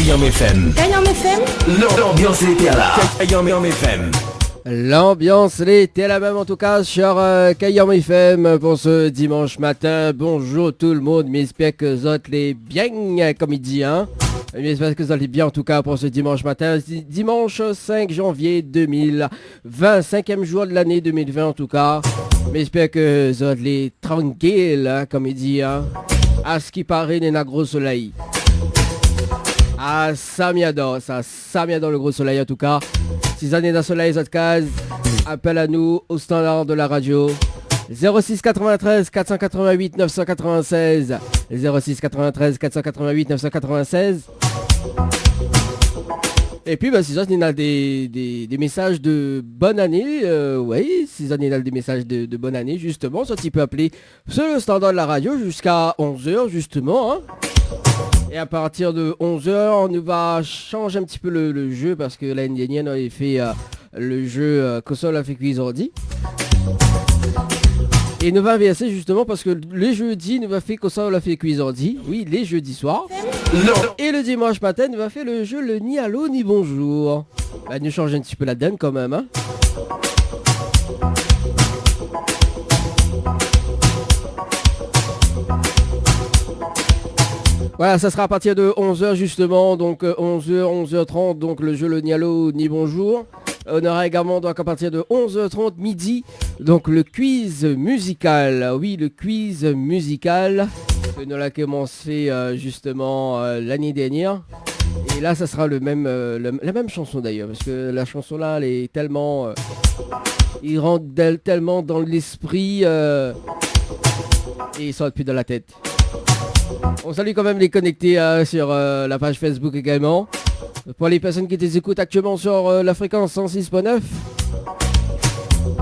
Kayam FM. Kayam FM. L'ambiance était là. Kayam FM. L'ambiance était la même en tout cas sur Kayam FM pour ce dimanche matin. Bonjour tout le monde, j'espère que vous allez bien comme il dit hein. J'espère que vous allez bien en tout cas pour ce dimanche matin. Dimanche 5 janvier 2020, 5e jour de l'année 2020 en tout cas. J'espère que vous allez tranquille hein, comme il dit hein. À ce qui paraît, il y a un gros soleil. Ah, ça m'adore, le gros soleil en tout cas. Si vous avez dans le soleil, cette case, appel à nous au standard de la radio. 06 93 488 996. 06 93 488 996. Et puis, si vous avez des messages de bonne année, oui, si vous avez des messages de bonne année, justement, ça tu peux appeler sur le standard de la radio jusqu'à 11h, justement, hein. Et à partir de 11h, on va changer un petit peu le jeu parce que l'année dernière, on avait fait le jeu Console a fait Cuisordi. Et nous va inverser justement parce que les jeudis, nous va faire Console a fait Cuisordi. Oui, les jeudis soirs. Et le dimanche matin, nous va faire le jeu le ni allô ni bonjour. Bah, nous changeons un petit peu la donne quand même, hein. Voilà, ça sera à partir de 11h justement, donc 11h, 11h30, donc le jeu le ni allô ni bonjour. On aura également donc à partir de 11h30 midi, donc le quiz musical. Oui, le quiz musical que nous l'a commencé justement l'année dernière. Et là, ça sera la même chanson d'ailleurs, parce que la chanson là, elle est tellement... il rentre tellement dans l'esprit et il sort plus dans la tête. On salue quand même les connectés sur la page Facebook également. Pour les personnes qui les écoutent actuellement sur la fréquence 106.9.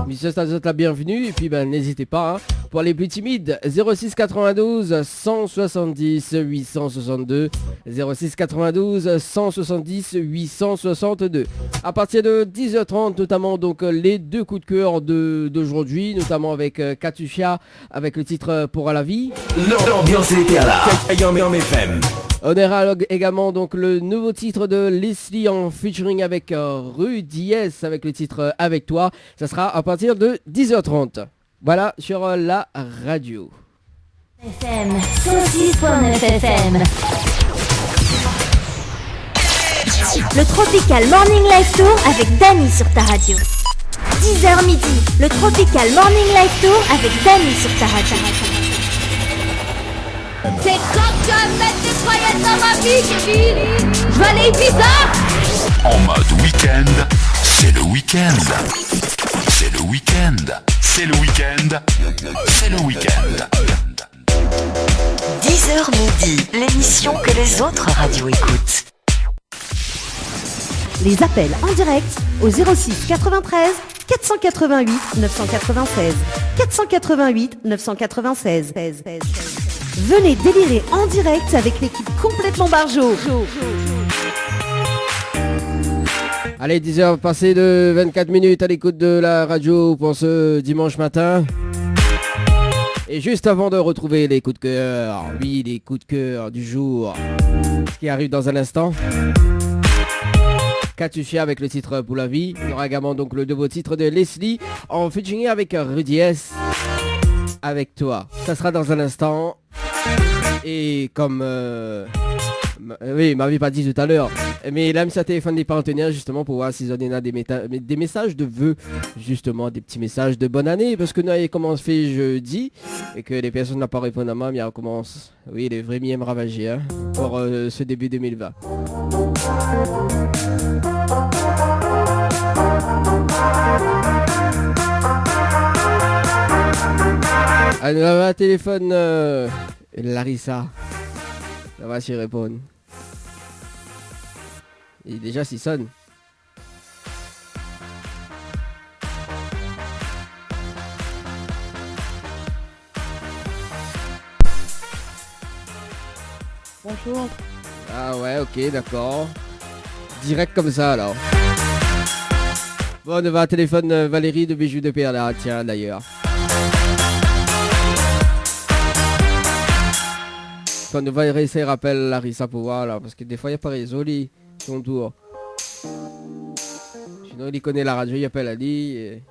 Monsieur Stazot, la bienvenue. Et puis n'hésitez pas. Hein. Pour les plus timides, 06 92 170 862. 06 92 170 862. À partir de 10h30, notamment donc les deux coups de cœur d'aujourd'hui, notamment avec Katusha, avec le titre Pour à la vie. L'ambiance était là. Kayam FM. On aura également donc le nouveau titre de Leslie en featuring avec Rudy S avec le titre Avec toi. Ça sera à partir de 10h30. Voilà sur la radio. FM 106.9 FM. Le Tropical Morning Live Tour avec Dany sur ta radio. 10h midi. Le Tropical Morning Live Tour avec Dany sur ta radio. C'est comme tu vas mettre des croyances dans ma vie, Kevin. Je vais aller Ibiza. En mode week-end, c'est le week-end. C'est le week-end. C'est le week-end. C'est le week-end. 10h midi, l'émission que les autres radios écoutent. Les appels en direct au 06 93 488 996. 488 996. Venez délirer en direct avec l'équipe complètement barjo. Allez, 10h passées de 24 minutes à l'écoute de la radio pour ce dimanche matin. Et juste avant de retrouver les coups de cœur, oui, les coups de cœur du jour, ce qui arrive dans un instant. Katusha avec le titre Pour la vie. Il y aura également donc le nouveau titre de Leslie en featuring avec Rudy S. Avec toi. Ça sera dans un instant. Et comme... oui, il m'avait pas dit tout à l'heure. Mais là, ça téléphone des partenaires justement pour voir s'ils ont des messages de vœux. Justement, des petits messages de bonne année. Parce que nous avons commencé jeudi. Et que les personnes n'ont pas répondu à moi. Mais on commence. Oui, les vrais mièmes ravagés. Hein, pour ce début 2020. Elle avait un téléphone Larissa. Ça va s'y répondre. Et déjà s'il sonne. Bonjour. Ah ouais, ok, d'accord. Direct comme ça alors. Bon, on va un téléphone Valérie de Bijoux de Perla, tiens d'ailleurs. Attends, on va réessayer rappeler Larissa pour voir là, parce que des fois il n'y a pas réseau, lui, son tour. Sinon il connaît la radio, il appelle Ali. Et...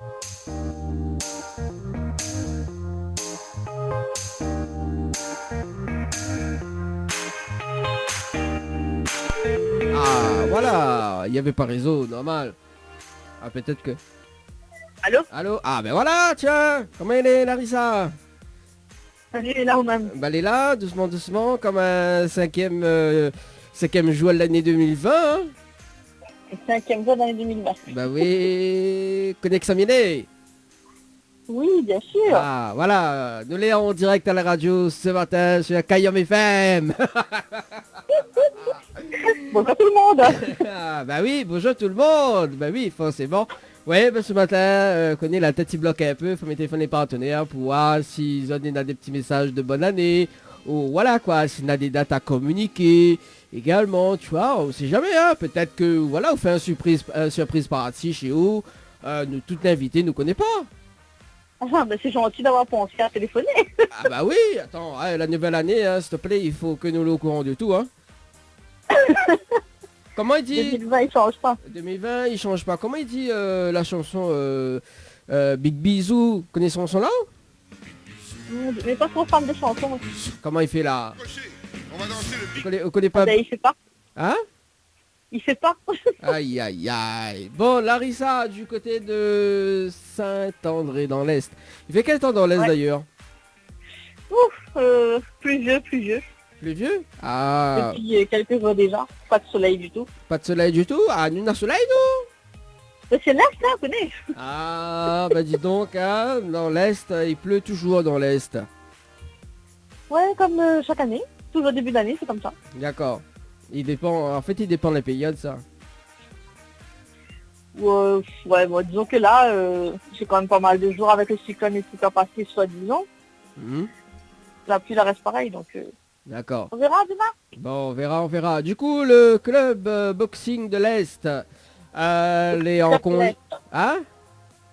Ah, voilà, il n'y avait pas réseau, normal. Ah, peut-être que... Allô? Allô? Ah, ben voilà, tiens. Comment elle est, Larissa? Salut, elle est là ou même? Bah, elle est là, doucement, doucement, comme un cinquième jour de l'année 2020. Hein. Cinquième jour de l'année 2020. Bah oui, connais que ça m'est. Oui, bien sûr. Ah, voilà, nous l'est en direct à la radio ce matin sur Kayom FM. Bonjour tout le monde. Ah, bah oui, bonjour tout le monde. Bah oui, forcément. Ouais, bah ce matin, connais la tête qui bloque un peu, faut me téléphoner partenaires pour voir s'ils ont des petits messages de bonne année, ou voilà quoi, s'il y a des dates à communiquer, également, tu vois, on sait jamais, hein, peut-être que, voilà, on fait un surprise party chez vous, nous, toute l'invité nous connaît pas. Ah, bah c'est gentil d'avoir pensé à téléphoner. Ah bah oui, attends, hein, la nouvelle année, hein, s'il te plaît, il faut que nous le au courant de tout, hein. Comment il dit 2020, il change pas. 2020, il change pas. Comment il dit la chanson Big Bisou? Connaissez son là? Mais pas trop fan de chansons. Comment il fait là? On va danser le On connaît pas. Ah, bah, il fait pas. Hein? Il fait pas. Aïe aïe aïe. Bon, Larissa, du côté de Saint-André dans l'Est. Il fait quel temps dans l'Est Ouais. d'ailleurs? Ouf, pluvieux. Plus vieux? Ah, Depuis quelques jours déjà. Pas de soleil du tout. pas de soleil du tout? Ah, nous, on a soleil, nous? Mais c'est l'Est, hein, on connaît. Ah, bah dis donc, hein, dans l'Est, il pleut toujours dans l'Est. Ouais, comme chaque année. Toujours début d'année, c'est comme ça. D'accord. Il dépend de la période, ça. Ouais, bon, disons que là, j'ai quand même pas mal de jours avec le cyclone et tout qui a passé, soi-disant. Mhm. La pluie, la reste pareil, donc D'accord. on verra demain. Bon, on verra. Du coup, le club boxing de l'Est, les en congé... Hein?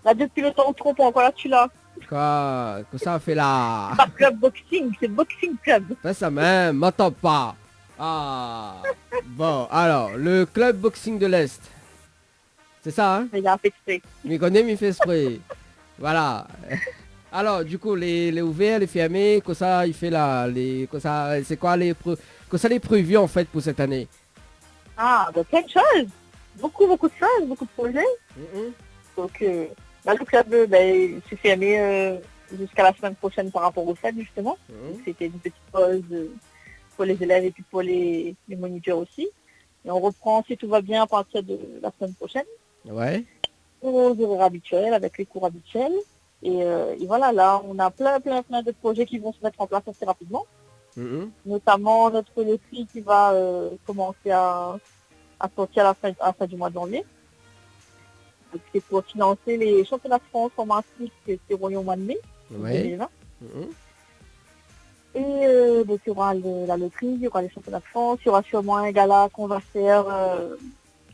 Là, depuis le temps trop, pourquoi là, tu l'as? Quoi? Que ça fait là? Pas club boxing, c'est boxing club. Fais ça même, m'entends pas. Ah. Bon, alors, le club boxing de l'Est. C'est ça, hein? Mais il a fait exprès. Mais connaît, m'y fait esprit. Voilà. Alors, du coup, les ouverts, les fermés, que ça, il fait là, c'est quoi que ça les prévu en fait pour cette année? Ah, bah, plein de choses. Beaucoup de choses, beaucoup de projets. Mhm. Donc, là, le club, c'est fermé jusqu'à la semaine prochaine par rapport aux fêtes, justement. Mhm. Donc, c'était une petite pause pour les élèves et puis pour les moniteurs aussi. Et on reprend, si tout va bien, à partir de la semaine prochaine. Ouais. Aux horaires habituels, avec les cours habituels. Et voilà, là, on a plein de projets qui vont se mettre en place assez rapidement. Mhm. Notamment notre loterie qui va commencer à sortir à la fin du mois de janvier. Donc, c'est pour financer les championnats de France en massif qui seront au mois de mai Ouais. 2020. Mhm. Et donc il y aura la loterie, il y aura les championnats de France, il y aura sûrement un gala qu'on va faire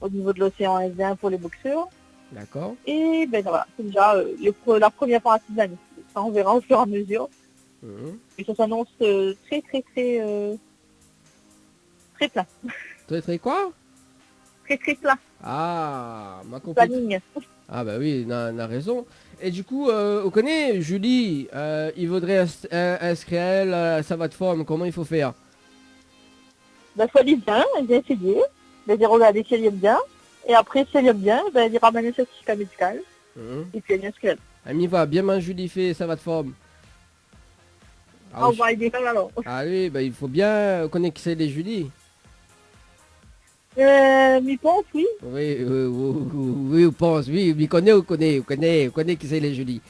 au niveau de l'océan Indien pour les boxeurs. D'accord. Et ben voilà, c'est déjà la première partie de l'année. Ça, on verra au fur et à mesure. Mhm. Et ça s'annonce très plein. Très quoi? Très plein. Ah, ma compétition. Planning. Ah bah oui, on a raison. Et du coup, on connaît Julie, il voudrait inscrire elle à sa plateforme, comment il faut faire? Ben, faut aller bien, bien essayer. Ben, dire regarder si elle aime bien. Et après, si elle aime bien, ben, il ramène un certificat médical. Mhm. Et puis elle inscrit. Ami va bien main Julie fait sa plateforme. On va aider même alors. Ah oui, bah il faut bien connaître qui c'est les Julie. M'y pense, oui. Oui, oui, on pense, oui, on connaît qui c'est les Julie.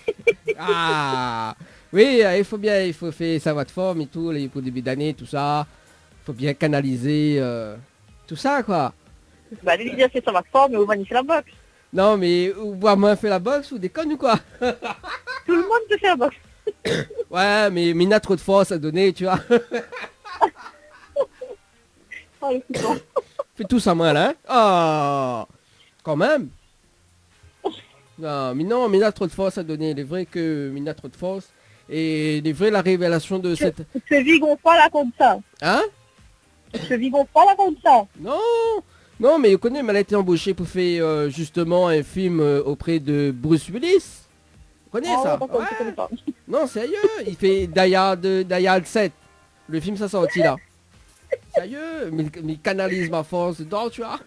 Ah, oui, il faut faire sa plateforme et tout, pour le début d'année, tout ça. Il faut bien canaliser tout ça, quoi. Bah, lui, il a fait sa plateforme et on va niquer la boxe. Non, mais ou voir moi faire la boxe ou déconne ou quoi? Tout le monde peut faire la boxe. Ouais, mais il a trop de force à donner, tu vois. Ah, le couteau. Fais tout ça mal, hein. Oh, quand même. Non, mais il a trop de force à donner. Il est vrai que il a trop de force. Et des vraies, la révélation de cette... Ce Vigon pas là comme ça. Hein? Ce Vigon pas là comme ça. Non, non, mais vous connaissez, mais elle a été embauchée pour faire justement un film auprès de Bruce Willis. Vous connaissez Oh, ça? d'accord, Ouais. je connais pas. Non, sérieux, il fait Die Hard 7. Le film ça sorti là. Sérieux, mais il canalise ma force dedans, tu vois.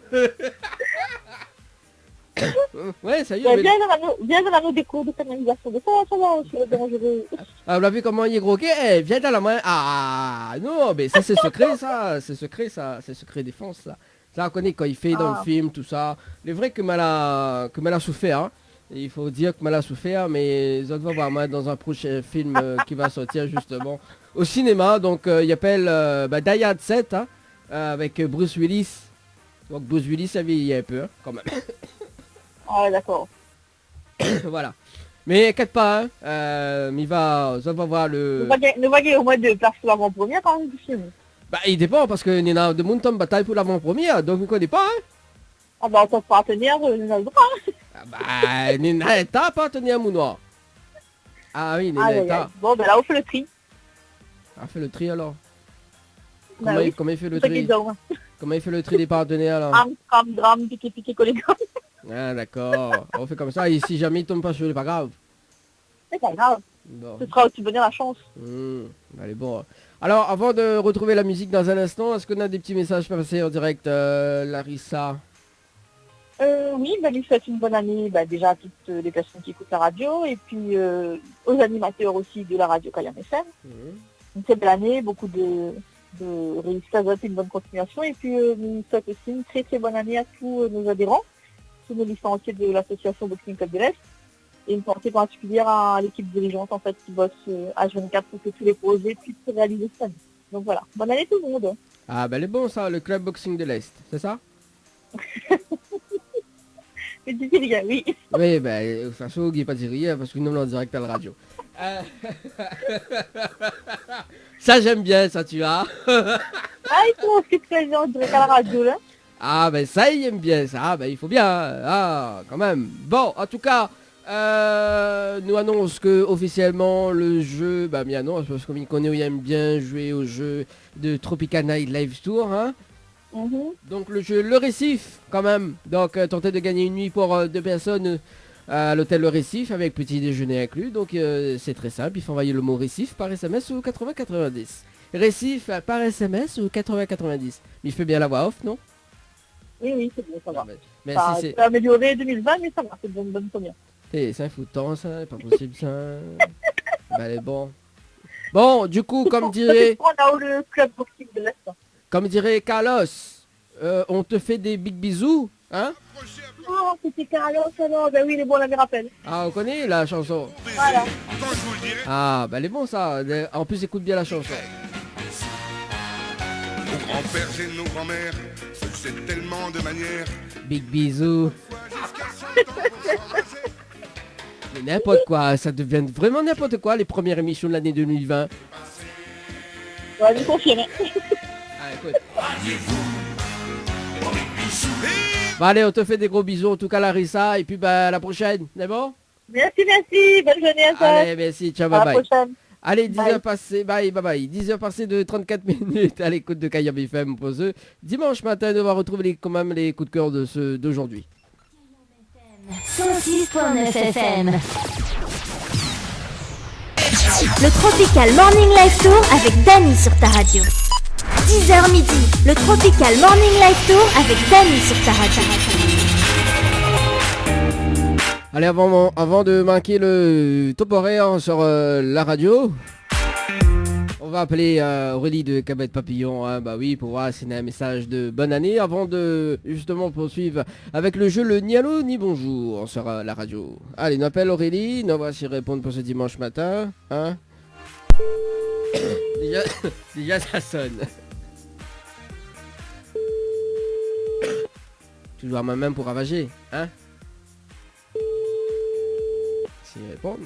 Ouais, sérieux. Ouais, Mais... viens dans la des cours de canalisation. De ça va, je suis dangereux. Ah, vous l'avez vu comment il est gros? Eh, viens dans la main. Ah, non, mais ça c'est secret, ça. C'est secret, ça. C'est secret défense, ça. Ça, on connaît quand il fait dans le film, tout ça. Il est vrai que mal a souffert, hein. Il faut dire que mal a souffert, mais ça va voir moi dans un prochain film qui va sortir justement au cinéma. Donc, il appelle Die Hard 7, hein, avec Bruce Willis. Donc, Bruce Willis a vieilli un peu, hein, quand même. Ah ouais, d'accord. Voilà. Mais inquiète pas, hein, ça va voir le... Nous va gagner au moins 2 places pour l'avant-première quand même du film. Bah, il dépend parce que nous avons de monde en bataille pour l'avant-première, donc vous ne connaissez pas, hein. Ah bah en tant que partenaire, nous avons le droit. Ah bah, Nina, t'as partenaire Mounoir. Ah oui, Nina, Ah, ouais, t'as. ouais. Bon, ben là, on fait le tri. Ah, fait le tri alors. Bah Comment, oui. comment il fait le C'est ça qui tri? est dur. Comment il fait le tri des partenaires alors? Cram, drame, piqué, collé. Ah d'accord, on fait comme ça et si jamais il tombe pas sur les pas grave. C'est pas grave. Bon. Ce sera aussi bonheur la chance. Allez bon. Alors avant de retrouver la musique dans un instant, est-ce qu'on a des petits messages passés en direct, Larissa? Oui, bah, lui souhaite une bonne année déjà à toutes les personnes qui écoutent la radio et puis aux animateurs aussi de la radio Kayam FM. Une très belle année, beaucoup de réussite à une bonne continuation et puis nous souhaite aussi une très très bonne année à tous nos adhérents, tous nos licenciés de l'association Boxing Club de l'Est et une pensée particulière à l'équipe dirigeante en fait qui bosse H24 pour que tous les projets puissent se réaliser cette année. Donc voilà, bonne année tout le monde. Ah ben elle est bon ça, le club boxing de l'Est, c'est ça? C'est difficile les gars, oui. Oui, ben, de toute façon, il n'est pas dit rien parce que nous, on est en direct à la radio. Ça, j'aime bien, ça, tu as. Ah, il faut que tu es en direct à la radio, là. Ah, ben, ça, il aime bien, ça. Ah, ben, il faut bien. Ah, quand même. Bon, en tout cas, nous annonce que officiellement le jeu, bah, bien non, parce qu'on connaît, il aime bien jouer au jeu de Tropical Night Live Tour, hein. Donc le jeu Le Récif quand même. Donc tenter de gagner une nuit pour 2 personnes à l'hôtel Le Récif avec petit déjeuner inclus. Donc c'est très simple, il faut envoyer le mot Récif par SMS ou 8090. Récif par SMS ou 8090. Mais il fait bien la voix off, non? Oui, c'est bien, ça va. Mais Ça si c'est... a amélioré 2020, mais ça va, c'est une bonne première. C'est un foutant ça, c'est pas possible ça. Bah elle est bon. Bon, du coup, comme dirait... On a le club boxing de l'Est. Comme dirait Carlos, on te fait des big bisous, hein? Oh, c'était Carlos, alors, ben oui, il est bon, on la rappelle. Ah, on connaît la chanson. Voilà. Ah, bah elle est bon ça. En plus, écoute bien la chanson. Nos grands-pères et nos grands-mères faisaient tellement de manières. Big bisous. Mais n'importe quoi, ça devient vraiment n'importe quoi les premières émissions de l'année 2020. Ouais, je confirme. Ah, écoute. Bon allez, on te fait des gros bisous en tout cas Larissa et puis bah à la prochaine, c'est bon? Merci, bonne journée à toi. Allez, merci, ciao, bye À la bye. prochaine. Allez, 10 Bye. heures passées, bye 10 heures passées de 34 minutes à l'écoute de Kayam FM pour ce dimanche matin. On va retrouver quand même les coups de cœur d'aujourd'hui. 106.9 FM. Le Tropical Morning Live Tour avec Dany sur ta radio. 10h midi, le Tropical Morning Live Tour avec Dany sur ta radio. Allez, avant de manquer le top horaire sur la radio, on va appeler Aurélie de Cabette Papillon, hein, bah oui, pour voir si on a un message de bonne année avant de justement poursuivre avec le jeu le ni allô ni bonjour sur la radio. Allez, on appelle Aurélie, on va s'y répondre pour ce dimanche matin, hein. déjà ça sonne. Toujours à ma main pour ravager, hein. S'y répondre.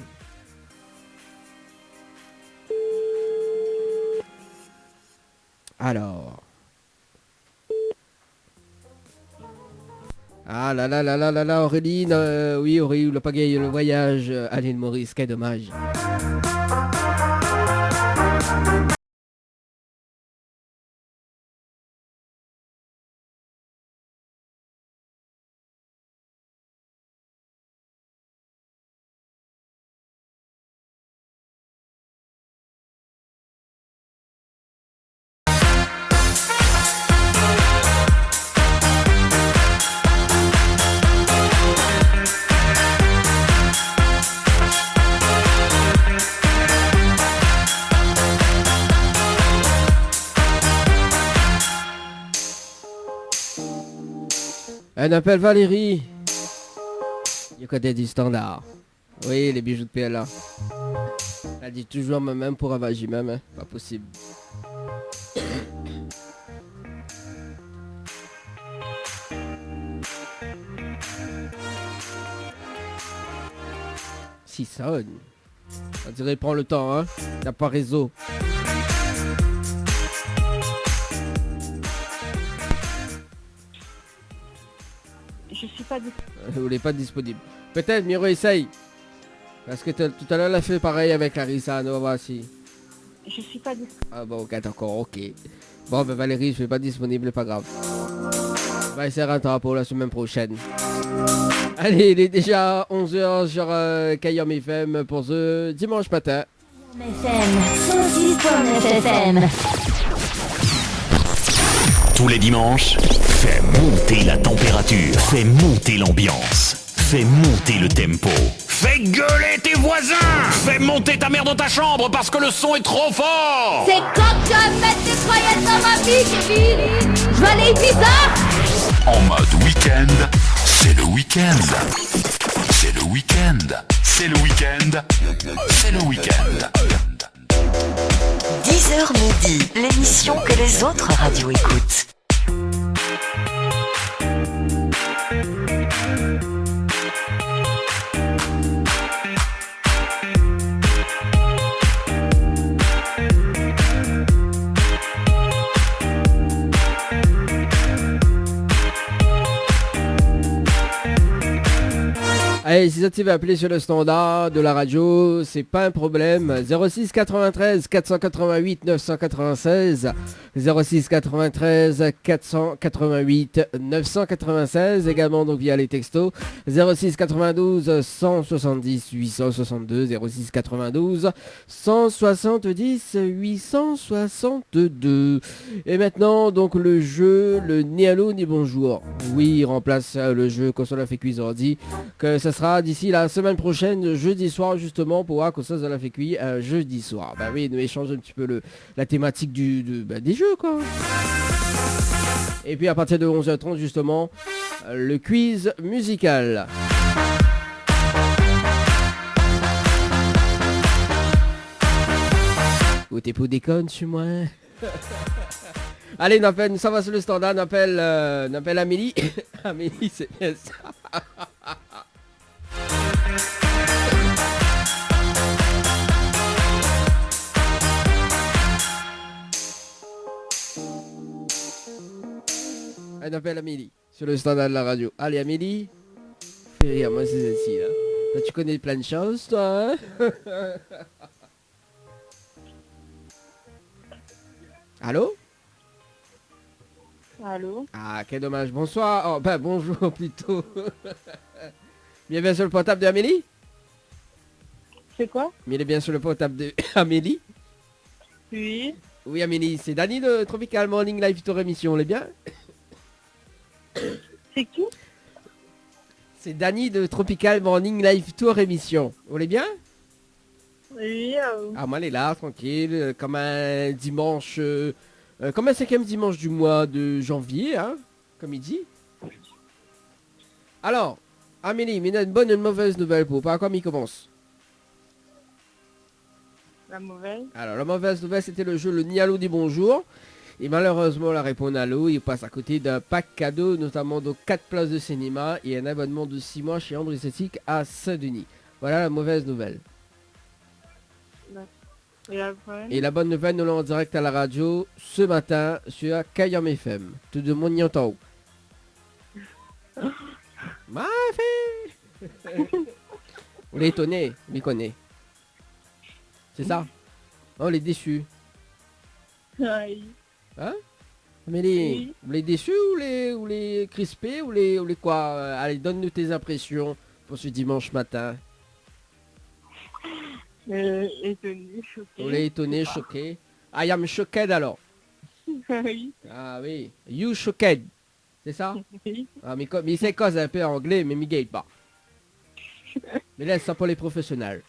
Alors. Ah là là là là là là, Aurélie, oui Aurélie, le pagaille, le voyage à l'île Maurice, quel dommage. Un appel Valérie. Du côté du standard. Oui, les bijoux de PLA. Elle dit toujours même pour ravager même, hein. Pas possible. Si ça sonne. On dirait prend le temps, hein. T'as pas réseau. Je suis pas disponible. Vous n'êtes pas disponible. Peut-être Miro essaye. Parce que tout à l'heure elle a fait pareil avec Larissa. On va voir si. Je suis pas disponible. Ah bon, ok, d'accord, ok. Bon, ben Valérie, je suis pas disponible, pas grave. On va essayer un temps pour la semaine prochaine. Allez, il est déjà 11h sur Kayam FM pour ce dimanche matin. FM. Tous les dimanches, fais monter la température, fais monter l'ambiance, fais monter le tempo. Fais gueuler tes voisins! Fais monter ta mère dans ta chambre parce que le son est trop fort! C'est quand tu vas mettre des croyettes dans ma vie, Kevin. Je vais aller bizarre. En mode week-end, c'est le week-end. C'est le week-end. C'est le week-end. C'est le week-end. 10h midi, l'émission que les autres radios écoutent. Allez, si ça tu veux appeler sur le standard de la radio, c'est pas un problème. 06 93 488 996 06 93 488 996 également donc via les textos 06 92 170 862 06 92 170 862 et maintenant donc le jeu le ni allô ni bonjour. Oui, il remplace le jeu console a fait cuisine dit que ça sera d'ici la semaine prochaine, jeudi soir justement, pour voir que ça l'a fait cuire jeudi soir. Bah oui, nous échangeons un petit peu la thématique des jeux quoi. Et puis à partir de 11h30 justement, le quiz musical. Ou t'es pour déconne sur moi. Allez, nous ça va sur le standard, on appelle Amélie. Amélie, c'est bien ça. On appelle Amélie sur le standard de la radio. Allez Amélie, fais rire, moi c'est celle-ci là. Toi, tu connais plein de choses toi hein. Allô? Allô? Ah quel dommage, bonsoir, oh, ben bonjour plutôt. Bienvenue sur le portable de Amélie? C'est quoi? Mais il est bien sur le portable de Amélie? Oui. Oui Amélie, c'est Dani de Tropical Morning Live Tour Émission, on est bien? C'est qui? C'est Dani de Tropical Morning Live Tour Émission, on est bien? Oui. Ah moi elle est là, tranquille, comme un dimanche, comme un 5e dimanche du mois de janvier, hein, comme il dit. Alors, Amélie, mais il y a une bonne et une mauvaise nouvelle pour par quoi il commence. La mauvaise. Alors la mauvaise nouvelle c'était le jeu le ni allô ni bonjour. Et malheureusement la réponse allô, il passe à côté d'un pack cadeau, notamment donc 4 places de cinéma et un abonnement de 6 mois chez André Esthétique à Saint-Denis. Voilà la mauvaise nouvelle. Et la bonne nouvelle, nous l'avons en direct à la radio ce matin sur Kayam FM. Tout le monde y entend. Ma fille. On est étonné, on les connaît. C'est ça? On est déçus. Oui. Hein? Amélie, Oui. vous les déçus ou les crispés ou les quoi? Allez, donne-nous tes impressions pour ce dimanche matin. Étonné, choqué. On est étonné, choqué. I am shocked alors. Oui. Ah oui. You shocked. C'est ça? Oui. Ah, mais c'est cause un peu anglais, mais Miguel pas. Mais laisse ça pour les professionnels.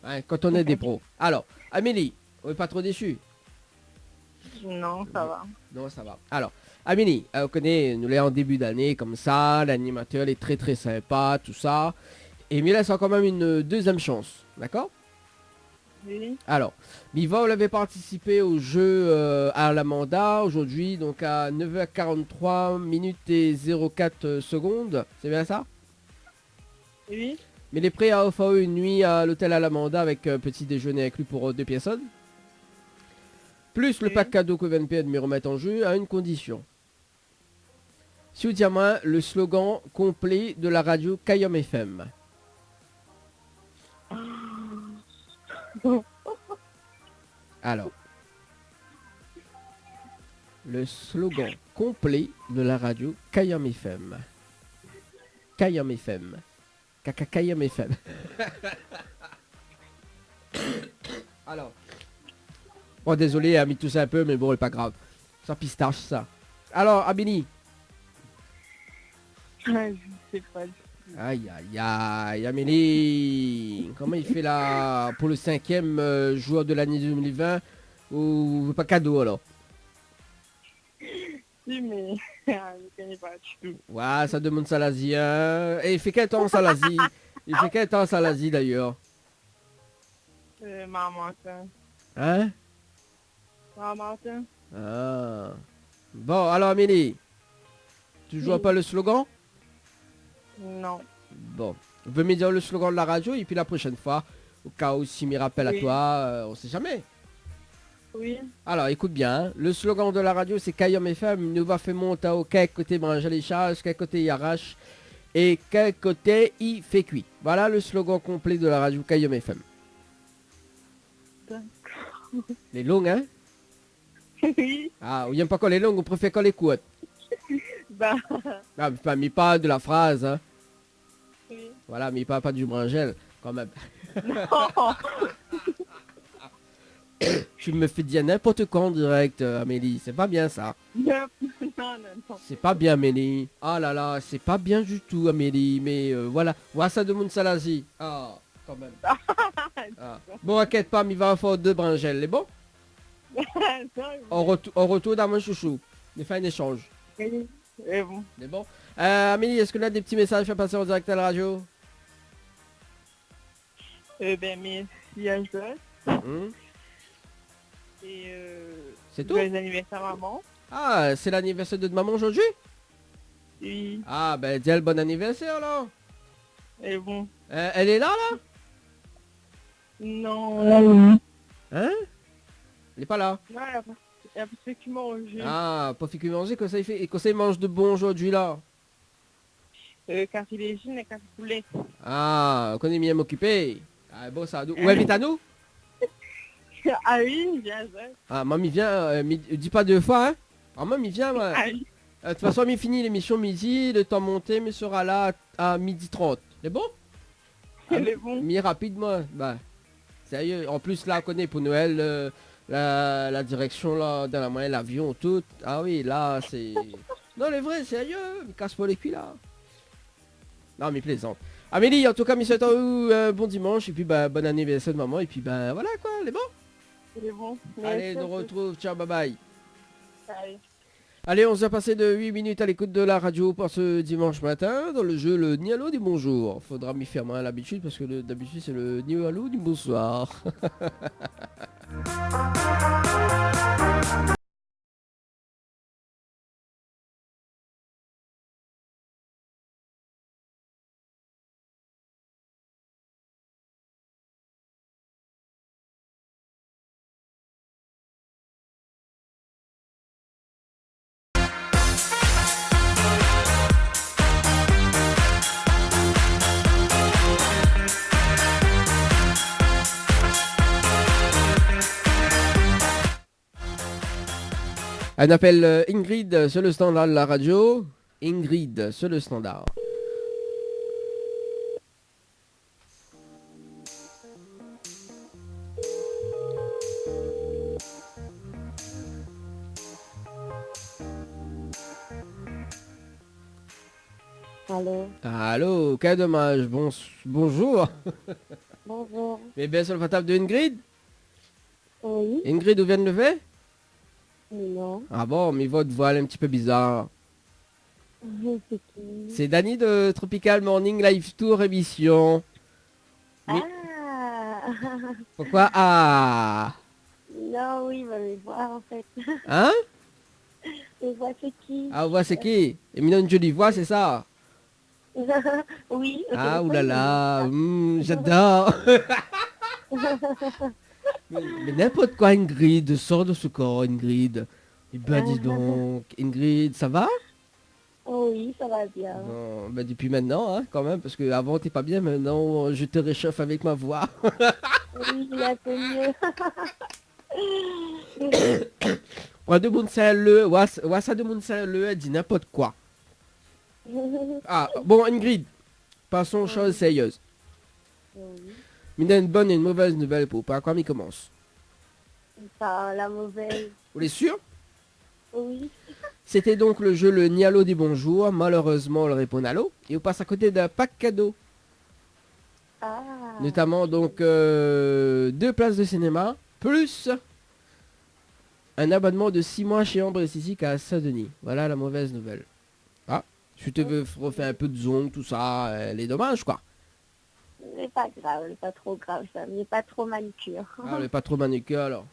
Hein, quand on est des pros. Alors, Amélie, on est pas trop déçu? Non, ça va. Non, ça va. Alors, Amélie, on connaît, nous l'est en début d'année, comme ça, l'animateur est très très sympa, tout ça. Et mais là, c'est quand même une deuxième chance, d'accord? Oui. Alors, Miva, vous l'avez participé au jeu à l'Amanda aujourd'hui, donc à 9h43 minutes et 04 secondes. C'est bien ça? Oui. Mais les prêts à offrir une nuit à l'hôtel à l'Amanda avec petit déjeuner inclus pour 2 personnes. Plus le Oui. pack cadeau que VNP de me remettre en jeu à une condition. Si vous dites moi le slogan complet de la radio Kayom FM. Alors, le slogan complet de la radio Kayom FM. Kayom FM. Kayom FM. Alors. Bon, désolé, a mis tout ça un peu, mais bon, c'est pas grave. Ça pistache, ça. Alors, Amélie. Je sais pas. Aïe, aïe, aïe, Amélie. Comment il fait là pour le 5e joueur de l'année 2020 ou pas cadeau alors? Si, mais je connais pas du tout. Ouais, ça demande Salazie. Hein. Et il fait quel temps Salazie? Il fait quel temps Salazie d'ailleurs? Maman, ça. Hein? Maman, ça. Ah. Bon, alors Amélie. Tu joues pas le slogan? Non. Bon. Vous pouvez me dire le slogan de la radio et puis la prochaine fois, au cas où si me rappelle Oui. à toi, on sait jamais. Oui. Alors écoute bien, hein. Le slogan de la radio c'est Kayom FM, nous va faire monter au quel côté manger les charges, quel côté il arrache et quel côté il fait cuit. Voilà le slogan complet de la radio Kayom FM. Les longues hein? Oui. Ah, ou y'aime pas quand les longues, on préfère quand les courtes. Bah. Ah, mais pas de la phrase hein. Oui. Voilà, mais pas du brangel quand même. Non. Tu me fais dire n'importe quoi en direct, Amélie. C'est pas bien ça. Non, non. C'est pas bien, Amélie. Ah là là, c'est pas bien du tout, Amélie. Mais voilà. Voilà ça demande Salazie. Ah, quand même. Ah. Bon, inquiète pas, mais il va faire 2 brangelles. C'est bon? On retourne à mon chouchou. On fait un échange. Oui. Et bon. C'est bon? Amélie, est-ce que tu as des petits messages à faire passer en direct à la radio? Ben, merci à Joss. Et C'est tout? joyeux anniversaire maman. Ah, c'est l'anniversaire de maman aujourd'hui? Oui. Ah, ben dis-elle bon anniversaire là. Et bon. Elle est là là? Non. Hein? Elle est pas là. Non, il y a pas fait que manger. Ah, pas fait que manger, que ça il fait. Et que ça il mange de bon aujourd'hui là. Cartilagine et poulet. Ah, on connaît bien m'occuper. Ah, bon ça. Où invite à nous? Ah oui, bien sûr. Ah, mamie vient, dis pas 2 fois, hein. Ah, mamie vient, ouais. Ah oui. De toute façon, mi finit l'émission midi, le temps monté, mais sera là à 12h30. C'est bon? Elle est bon. Mi rapidement, bah. Sérieux, en plus là, on connaît pour Noël, la direction là, dans la moyenne, l'avion, tout. Ah oui, là, c'est... Non, les vrais, sérieux, me casse pas les cuits là. Non, mais plaisante. Amélie, en tout cas, mi souhaite bon dimanche, et puis bah, bon anniversaire de maman, et puis bah, voilà quoi, les bon? Elle est bon. Allez, nous retrouve, ciao, bye bye. Allez. Allez, on s'est passé de 8 minutes à l'écoute de la radio pour ce dimanche matin dans le jeu le Nialo du bonjour. Faudra m'y faire moins à l'habitude parce que d'habitude c'est le Nialo du bonsoir. On appelle Ingrid sur le standard de la radio. Ingrid sur le standard. Allô. Allô, quel dommage. Bonjour. Bonjour. Mais bien sur le portable de Ingrid? Oui. Ingrid, où vient de lever? Non. Ah bon, mais votre voix elle est un petit peu bizarre. C'est qui? C'est Dani de Tropical Morning Live Tour émission. Mais Ah. pourquoi? Ah. Non, oui, va les voir en fait. Hein? Les voir c'est qui? Ah, voix c'est qui? Émilie une jolie voix, c'est ça? Oui. au Ah, téléphone, oulala, j'adore. mais n'importe quoi, Ingrid, sors de ce corps, Ingrid. Eh ben, dis donc, Ingrid, ça va? Oh oui, ça va bien. Bon, ben, depuis maintenant, hein, quand même, parce que avant t'es pas bien, maintenant je te réchauffe avec ma voix. Oui, il est un peu mieux. Moi, de mon le, ouais, ça de mon le, elle dit n'importe quoi. Ah, bon, Ingrid, passons aux choses sérieuses. Oui. Mais il y a une bonne et une mauvaise nouvelle pour par quoi il commence. Par la mauvaise. Vous êtes sûr? Oui. C'était donc le jeu le Nialo des bonjours. Malheureusement, on le répond à l'eau. Et on passe à côté d'un pack cadeau. Ah. Notamment donc 2 places de cinéma, plus un abonnement de 6 mois chez Ambre Sissi à Saint-Denis. Voilà la mauvaise nouvelle. Ah, si tu veux refaire un peu de zone, tout ça, les dommages quoi. C'est pas grave, c'est pas trop grave ça. Mais pas trop manucure. Ah, mais pas trop manucure alors.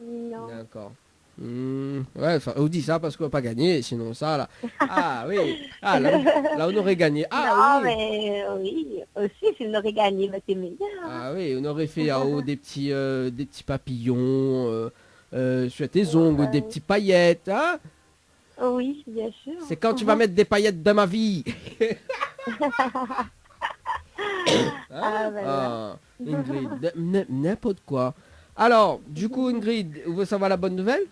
Non. D'accord. Ouais, on dit ça parce qu'on va pas gagner, sinon ça là. Ah oui. Ah là on aurait gagné. Ah non, oui. mais oui, aussi, si on aurait gagné, bah, c'est meilleur. Ah oui, on aurait fait en haut des petits papillons, sur tes ongles, des petits paillettes, hein. Oui, bien sûr. C'est quand tu vas mettre des paillettes dans ma vie. Ah, voilà. Ingrid, n'importe quoi. Alors, du coup, Ingrid, vous voulez savoir la bonne nouvelle?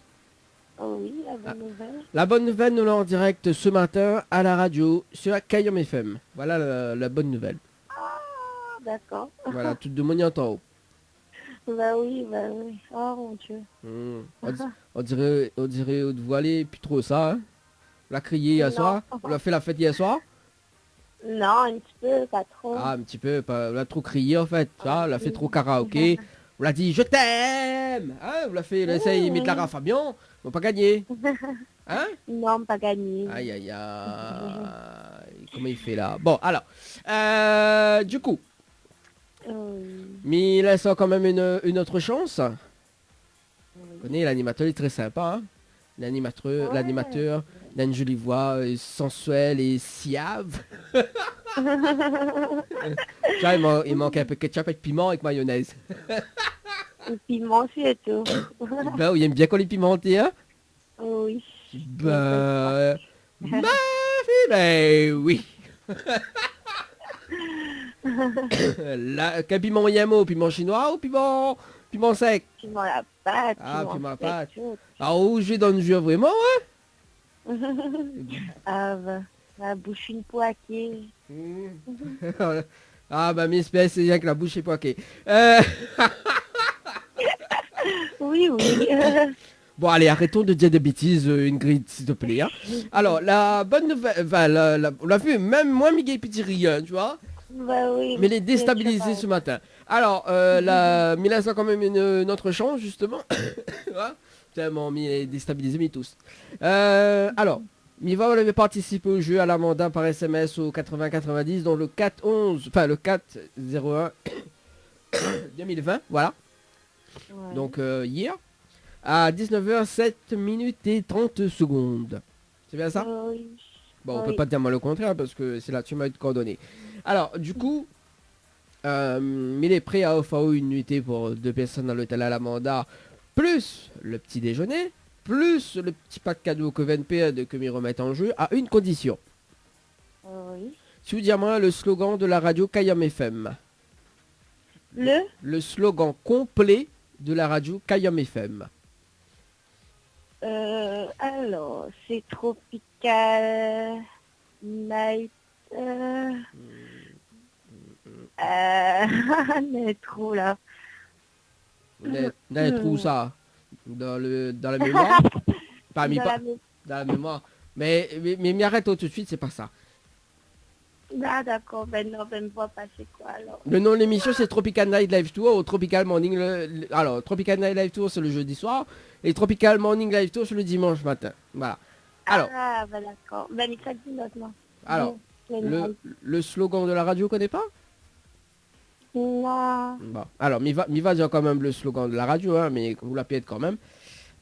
Oh oui, la bonne nouvelle. La bonne nouvelle, nous l'avons en direct ce matin à la radio sur Kayom FM. Voilà la bonne nouvelle. Ah, d'accord. Voilà, tout de mon en haut. Bah oui, bah oui. Oh mon Dieu. On dirait au voilé, puis trop ça, hein. On l'a crié hier soir. On l'a fait la fête hier soir. Non, un petit peu, pas trop. Ah, un petit peu, on l'a trop crié en fait. Ça, on l'a fait trop karaoké. On l'a dit je t'aime. Hein, on l'a fait, essaye de Lara Fabian. On n'a pas gagné. Hein? Non, pas gagné. Aïe aïe aïe. Comment il fait là? Bon, alors. Du coup. Mais il laisse quand même une autre chance. Vous connaissez, l'animateur est très sympa. Hein? L'animateur, il a une jolie voix sensuelle et siave. Tiens, il manque un peu de ketchup et de piment avec mayonnaise. Le piment, c'est tout. Ben oui, il aime bien qu'on les pimenté, hein? Oui. Ben oui. Là, quel piment il y a un mot? Piment chinois ou piment sec? Piment à la pâte. Ah, piment à la pâte. Tout. Ah, où je vais dans le jus vraiment, hein? Ah, bah, la bouche une poiquée. Ah, bah, mes espèces, c'est bien que la bouche est poiquée. Oui, oui. Bon, allez, arrêtons de dire des bêtises, Ingrid, s'il te plaît. Hein. Alors, la bonne nouvelle, enfin, on l'a vu, même moi, Miguel Petit rien, tu vois. Bah oui. Mais il est déstabilisé ce matin. Alors, mais là, ça a quand même une autre chance, justement. Tellement, mais il est déstabilisé, mais tous. Alors, Miva, vous avez participé au jeu à la mandat par SMS au 8090, dans le 411, enfin le 401 2020, voilà. Ouais. Donc, hier, à 19h07 minutes et 30 secondes. C'est bien ça? Oui. Bon, on peut pas te dire moi le contraire, parce que c'est là tu m'as coordonné. Alors, du coup, il est prêt à offrir une nuitée pour 2 personnes dans l'hôtel à la mandat, plus le petit déjeuner, plus le petit pack cadeau que VNP que m'y remettent en jeu, à une condition. Oui. Si vous dites moi le slogan de la radio Kayam FM. Le slogan complet de la radio Kayam FM. Alors, c'est Tropical Night. On est trop là. Dans les trous, ça. Dans la mémoire. Pas mis pas. Dans la mémoire. Mais arrête tout de suite, c'est pas ça. Ah, d'accord. Ben non, ben, me vois pas, c'est quoi alors? Le nom de l'émission, c'est Tropical Night Live Tour ou Tropical Morning. Alors, Tropical Night Live Tour, c'est le jeudi soir. Et Tropical Morning Live Tour, c'est le dimanche matin. Voilà. Alors, Ah, ben d'accord. Ben, il dit notre nom. alors Non. le slogan de la radio, connaît pas? Non. Bon, alors, m'y va dire quand même le slogan de la radio, hein, mais vous la payez quand même.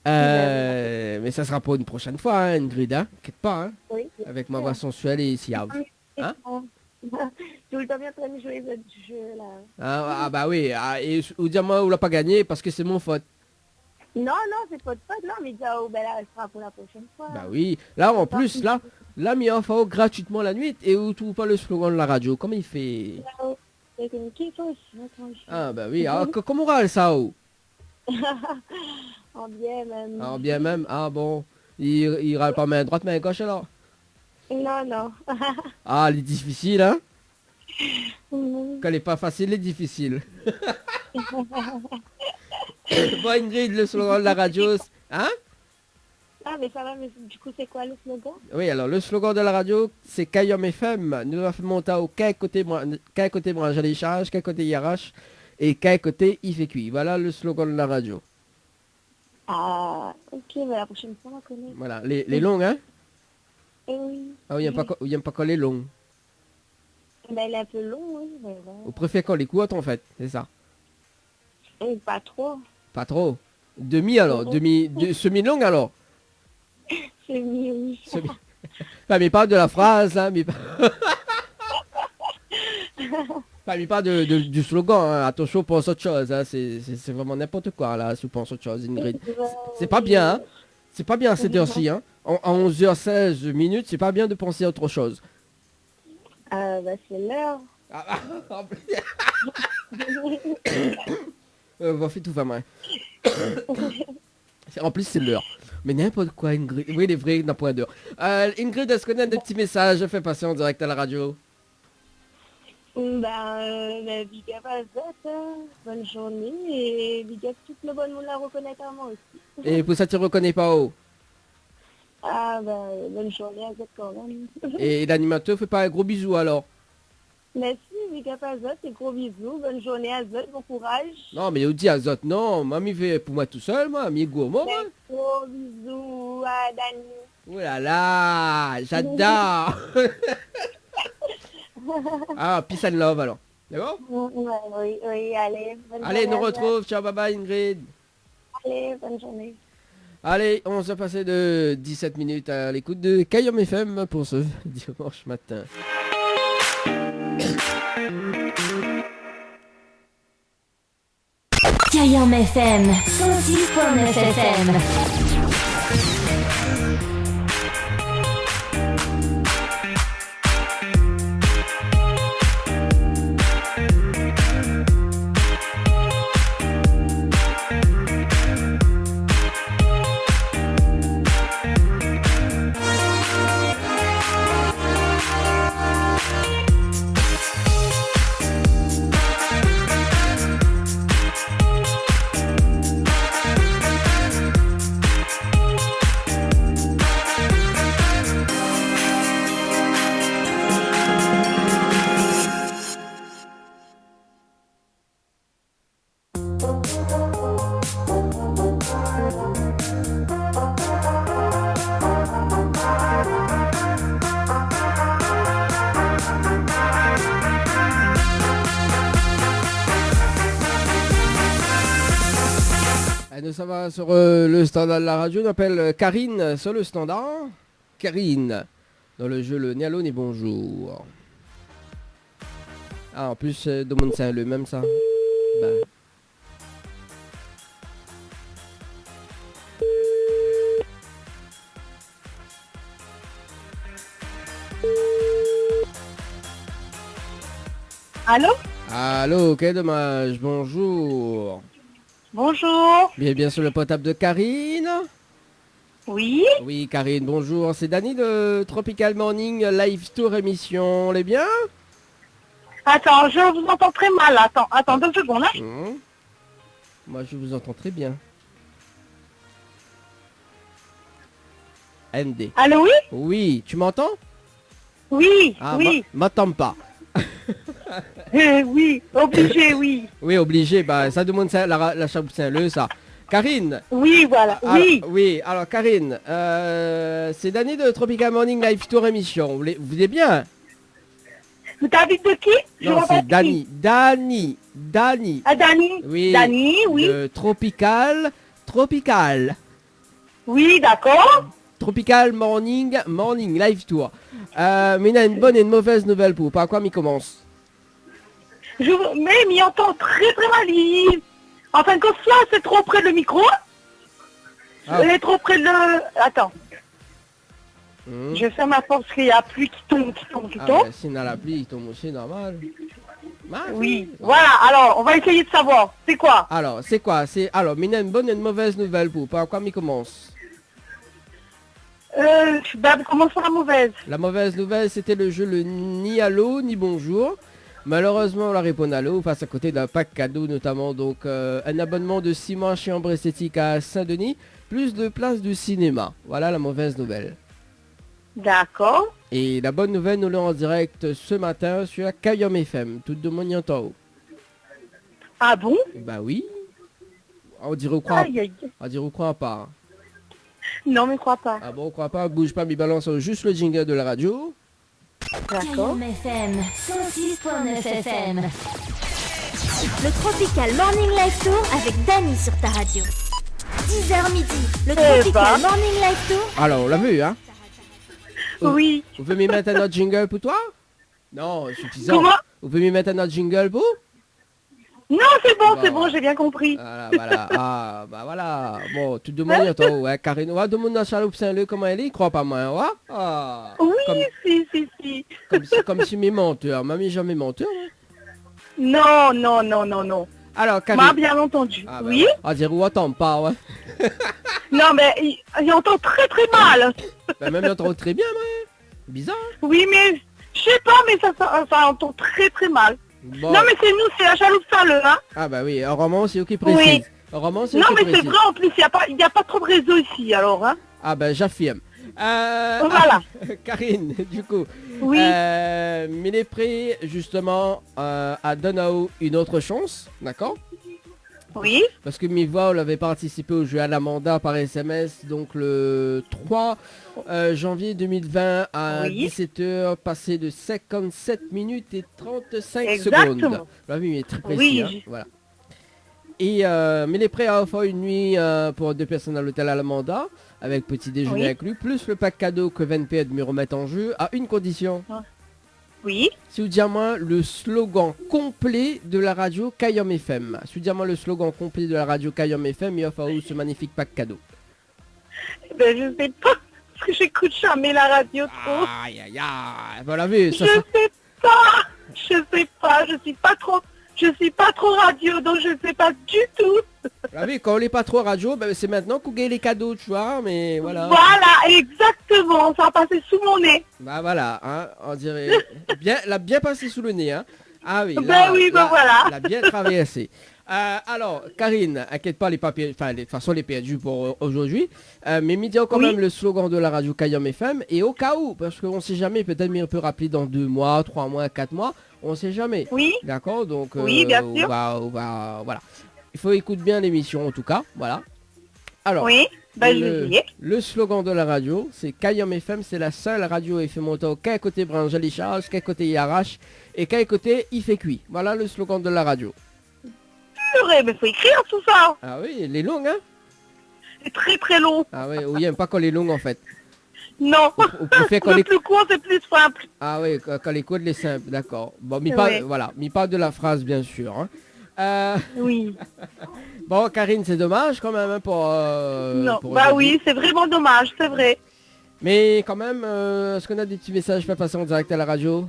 Mais ça sera pour une prochaine fois, hein, Ingrid, hein, t'inquiète pas, hein, Oui. avec ma voix sensuelle et siave. Hein? Tout le temps bien en train de jouer votre jeu là. Ah bah oui, et ou dire-moi où l'a pas gagné parce que c'est mon faute. Non, c'est pas de faute, non, mais déjà, oh, ben là, elle sera pour la prochaine fois. Bah oui, là en plus, là, mis en FAO gratuitement la nuit et où trouve pas le slogan de la radio, comment il fait? C'est une question aussi, attends, Ah bah oui, alors, comment râle ça ou? En bien même. En bien même, ah bon, il râle pas main droite, main gauche alors? Non. Ah, elle est difficile, hein? Mhm. Quand elle est pas facile, elle est difficile. Bon Ingrid, le slogan de la radio, hein? Ah, mais ça va, mais du coup, c'est quoi le slogan? Oui, alors le slogan de la radio, c'est Kayom FM. Nous avons fait monter au quel côté moi j'ai les charges, quel côté IRH et quel côté il fait cuit. Voilà le slogan de la radio. Ah, ok, mais la prochaine fois, on va connaître. Voilà, les longues, hein? Eh oui. Ah oui, il n'aime pas quand les longues. Ben, elle est un peu long, oui, mais bon. Vous préférez quand les courtes en fait, c'est ça? Et pas trop. Pas trop. Demi alors, semi-longue alors? C'est mieux, oui. Pas mais pas de la phrase, hein, mais pas... Pas mais pas du slogan, hein. Attention, pense autre chose, hein. C'est vraiment n'importe quoi là, si vous pensez autre chose, Ingrid. C'est pas bien, hein. C'est pas bien à cette heure-ci, hein. À 11h16 minutes, c'est pas bien de penser à autre chose. Ah, bah c'est l'heure. Va faire tout va mal. En plus, c'est l'heure. Mais n'importe quoi, Ingrid. Oui, les vrais, d'un point d'heure. Ingrid, est-ce qu'on a des petits messages fait passer en direct à la radio? Big up à Zot, bonne journée et big up tout le bon monde la reconnaître à moi aussi. Et pour ça, tu reconnais pas où? Ah, bonne journée à Zot quand même. Et l'animateur fait pas un gros bisou alors? Merci, big up à Zot et gros bisous, bonne journée à Zot, bon courage. Non, mais on dit à Zot, non, mamie fait pour moi tout seul, moi, mi gourmand, moi. Gros bisous à Dani. Oh là là, j'adore. Ah, peace and love alors. D'accord? Oui, allez. Allez, nous retrouve. Ciao, bye bye Ingrid. Allez, bonne journée. Allez, on s'est passé de 17 minutes à l'écoute de Kayom FM pour ce dimanche matin. Kayom FM 106.9 FM. Ça va sur le standard de la radio, on appelle Karine sur le standard. Karine, dans le jeu le Nialone et bonjour. Ah, en plus, demande c'est le même ça. Ben. Allô? Allô, quel dommage, bonjour. Bonjour. Bien sûr le potable de Karine. Oui. Oui, Karine, bonjour. C'est Dani de Tropical Morning Live Tour émission. On est bien? Attends, je vous entends très mal. Attends 2 secondes. Hein. Moi, je vous entends très bien. ND. Allô, oui? Oui, tu m'entends? Oui, Ah, oui. m'attends pas. Oui, obligé, oui. Oui, obligé, bah ça demande ça, la chaloupe Saint-Leu, ça. Karine. Oui, voilà, oui. Oui, alors Karine, c'est Dany de Tropical Morning Live Tour émission. Vous êtes bien? David de qui? Je Non, vois pas c'est qui. Dany. Ah, Dany. Oui. Dany, oui. Tropical. Oui, d'accord. Tropical Morning Live Tour. Mais il y a une bonne et une mauvaise nouvelle pour vous. Par quoi m'y commence? Mais m'y entend très très mal. Enfin, comme ça, c'est trop près de le micro. Ah. Elle est trop près de le... Attends. Je ferme ma porte parce qu'il y a la pluie qui tombe. Ouais, s'il y a la pluie, il tombe aussi normal. Oui, voilà, alors, on va essayer de savoir. C'est quoi? Alors, c'est quoi? Alors, mais il y a une bonne et une mauvaise nouvelle pour vous. Par quoi m'y commence? Comment ça, la mauvaise? La mauvaise nouvelle, c'était le jeu le ni allô ni bonjour. Malheureusement, la réponse à l'eau face à côté d'un pack cadeau, notamment donc un abonnement de 6 mois chez Ambre Esthétique à Saint-Denis, plus de places de cinéma. Voilà la mauvaise nouvelle. D'accord. Et la bonne nouvelle, nous l'avons en direct ce matin sur Kayom FM, tout de mon en haut. Ah bon? Bah oui. On dirait ou croit, Aïe, aïe. on dirait ou croit pas. Non, mais crois pas. Ah bon, on croit pas, bouge pas, mais balance juste le jingle de la radio. D'accord. KM FM 106.9 FM. Le Tropical Morning Live Tour avec Dany sur ta radio. 10h midi, le Tropical Morning Live Tour. Alors, on l'a vu, hein? Oui. Vous pouvez m'y mettre un autre jingle pour toi? Non, suffisant. Comment? Vous pouvez m'y mettre un autre jingle pour? Non, c'est bon, j'ai bien compris. Voilà. Ah, bah voilà. Bon, tu demandes à toi, ouais, Karine. Ouais, demande à Chaloupe Saint-Leu comment elle est, il croit pas moi, ouais? Ah. Oui, si. Comme si mes menteurs. Mamie, jamais menteur, hein? Non. Alors, Karine. M'a bien entendu. Ah, bah, oui. ouais. Ah, dire où attends pas, ouais. Non, mais il entend très très mal. Bah, même il entend très bien, ouais. Bizarre. Hein? Oui, mais je sais pas, mais ça entend très très mal. Bon. Non, mais c'est nous, c'est la chaloupe Saint-Leu, hein. Ah, bah oui, un roman, c'est eux qui précise. Oui. Un roman, c'est Non, eux qui mais c'est précise. vrai, en plus, il n'y a pas trop de réseau ici, alors, hein. Ah, ben, j'affirme. Voilà. Karine, du coup. Oui. Il est prêt, justement, à donner une autre chance, d'accord? Oui. Parce que mes voix, on avait participé au jeu à l'Amanda par SMS, donc le 3 janvier 2020 à 17h, passé de 57 minutes et 35 secondes. Là, oui, mais très précis, Oui. hein, voilà. Et mais il est prêt à offrir une nuit pour 2 personnes à l'hôtel à l'Amanda, avec petit déjeuner inclus, plus le pack cadeau que VNP me remettre en jeu, à une condition. Oui. Si vous dites à moi le slogan complet de la radio Kayom FM. Si vous dites à moi le slogan complet de la radio Kayom FM, il offre à vous ce magnifique pack cadeau. Ben, je sais pas, parce que j'écoute jamais la radio trop. Aïe, voilà, vu. Je sais pas, je suis pas trop radio, donc je sais pas du tout. Vous vu, quand on n'est pas trop radio, ben, c'est maintenant qu'on gagne les cadeaux, tu vois, mais voilà. Voilà, exactement, ça a passé sous mon nez. Bah voilà, hein, on dirait, l'a bien passé sous le nez, hein. Ah oui, voilà. Elle a bien traversé. Alors, Karine, inquiète pas, les papiers, enfin, de toute façon, les perdus pour aujourd'hui. Mais me dire quand même le slogan de la radio Kayom FM. Et au cas où, parce qu'on sait jamais, peut-être on peut rappeler dans 2 mois, 3 mois, 4 mois, on sait jamais. Oui. D'accord, donc oui, bien sûr. Voilà. Il faut écouter bien l'émission en tout cas, voilà. Alors, oui, le slogan de la radio, c'est Kayom FM, c'est la seule radio FM auto qu'à côté Branjali Charge, qu'à côté Yarache et qu'à côté il fait cuit. Voilà le slogan de la radio. Mais faut écrire tout ça. Ah oui, les longues, hein. C'est très très long. Ah oui, il n'aime pas quand les longues en fait. Non, le plus court c'est plus simple. Ah oui, quand les codes les simples, d'accord. Bon, mi parle de la phrase bien sûr. Hein. Oui. Bon, Karine, c'est dommage quand même pour... non, pour bah oui, c'est vraiment dommage, c'est vrai. Mais quand même, est-ce qu'on a des petits messages à passer en direct à la radio?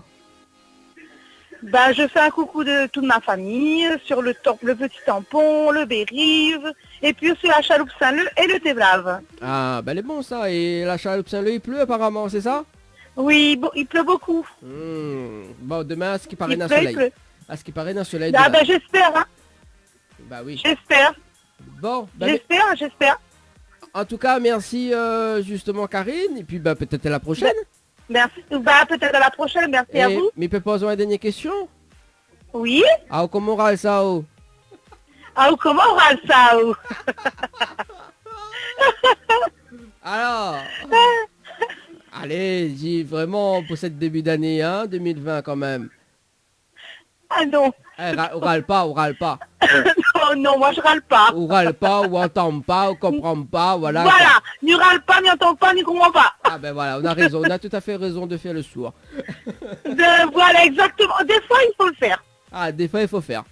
Bah, je fais un coucou de toute ma famille, sur le petit tampon, le Bérive, et puis sur la chaloupe Saint-Leu et le Téblave. Ah, ben elle est bon ça, et la chaloupe Saint-Leu, il pleut apparemment, c'est ça? Oui, bon, il pleut beaucoup. Bon, demain, à ce qui paraît d'un soleil. À ce qui paraît d'un soleil. Ah ben j'espère, hein. Bah oui. J'espère. Bon, bah, j'espère. En tout cas, merci justement Karine, et puis bah peut-être à la prochaine. Merci. Bah, peut-être à la prochaine. Merci à vous. Mais peut poser une dernière question? Oui. Ah, comment on râle ça? Ah, comment on râle ça? Alors, allez, dis vraiment pour cette début d'année, hein, 2020 quand même. Ah non. On râle pas. non, moi je râle pas. On râle pas, ou entend pas, ou comprend pas, voilà. Voilà, ni râle pas, ni entend pas, ni comprend pas. Ah ben voilà, on a raison, on a tout à fait raison de faire le sourd. Voilà, exactement. Des fois, il faut le faire. Ah, des fois, il faut faire.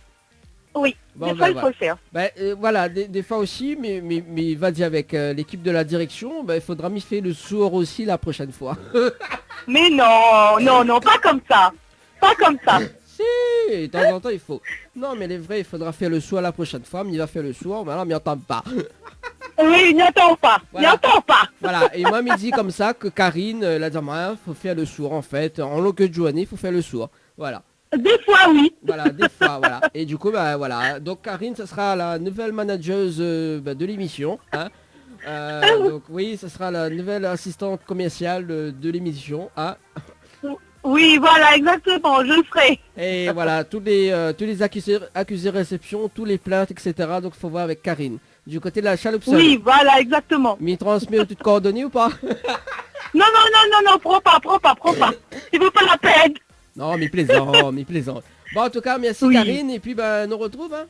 Oui, des fois, il faut le faire. Ben, voilà, des fois aussi, mais vas-y, avec l'équipe de la direction, ben, il faudra m'y faire le sourd aussi la prochaine fois. Mais non, pas comme ça. Pas comme ça. Si, de temps en temps, il faut. Non, mais les vrais, il faudra faire le sourd la prochaine fois, mais il va faire le sourd, mais alors, il n'entend pas. Oui, il n'entend pas. Voilà. Il n'entend pas. Voilà, et moi, il dit comme ça que Karine, la dame, il faut faire le sourd, en fait. En longue journée, il faut faire le sourd. Voilà. Des fois, oui. Voilà, des fois, voilà. Et du coup, bah voilà. Donc Karine, ça sera la nouvelle manageuse de l'émission. Hein. Donc oui, ça sera la nouvelle assistante commerciale de l'émission. Hein. Oui, voilà, exactement, je le ferai. Et voilà, tous les accusés réception, tous les plaintes, etc. Donc il faut voir avec Karine. Du côté de la chaloupe. Oui, voilà, exactement. Mais il transmet toutes coordonnées ou pas? Non, prends pas. Il vaut pas la peine. Non, mais plaisant. Bon, en tout cas, merci Karine, et puis bah, nous retrouve. Hein.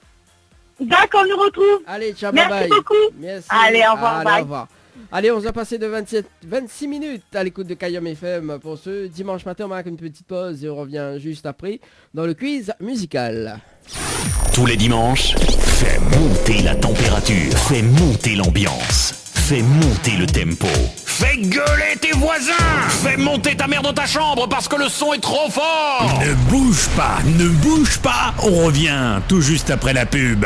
D'accord, nous retrouve. Allez, ciao, merci bye. Beaucoup. Merci. Allez, au revoir, allez, bye. Au revoir. Allez, on a passé de 26 minutes à l'écoute de Kayam FM pour ce dimanche matin. On marque une petite pause et on revient juste après dans le quiz musical. Tous les dimanches, fais monter la température, fais monter l'ambiance, fais monter le tempo. Fais gueuler tes voisins! Fais monter ta mère dans ta chambre parce que le son est trop fort! Ne bouge pas, on revient tout juste après la pub.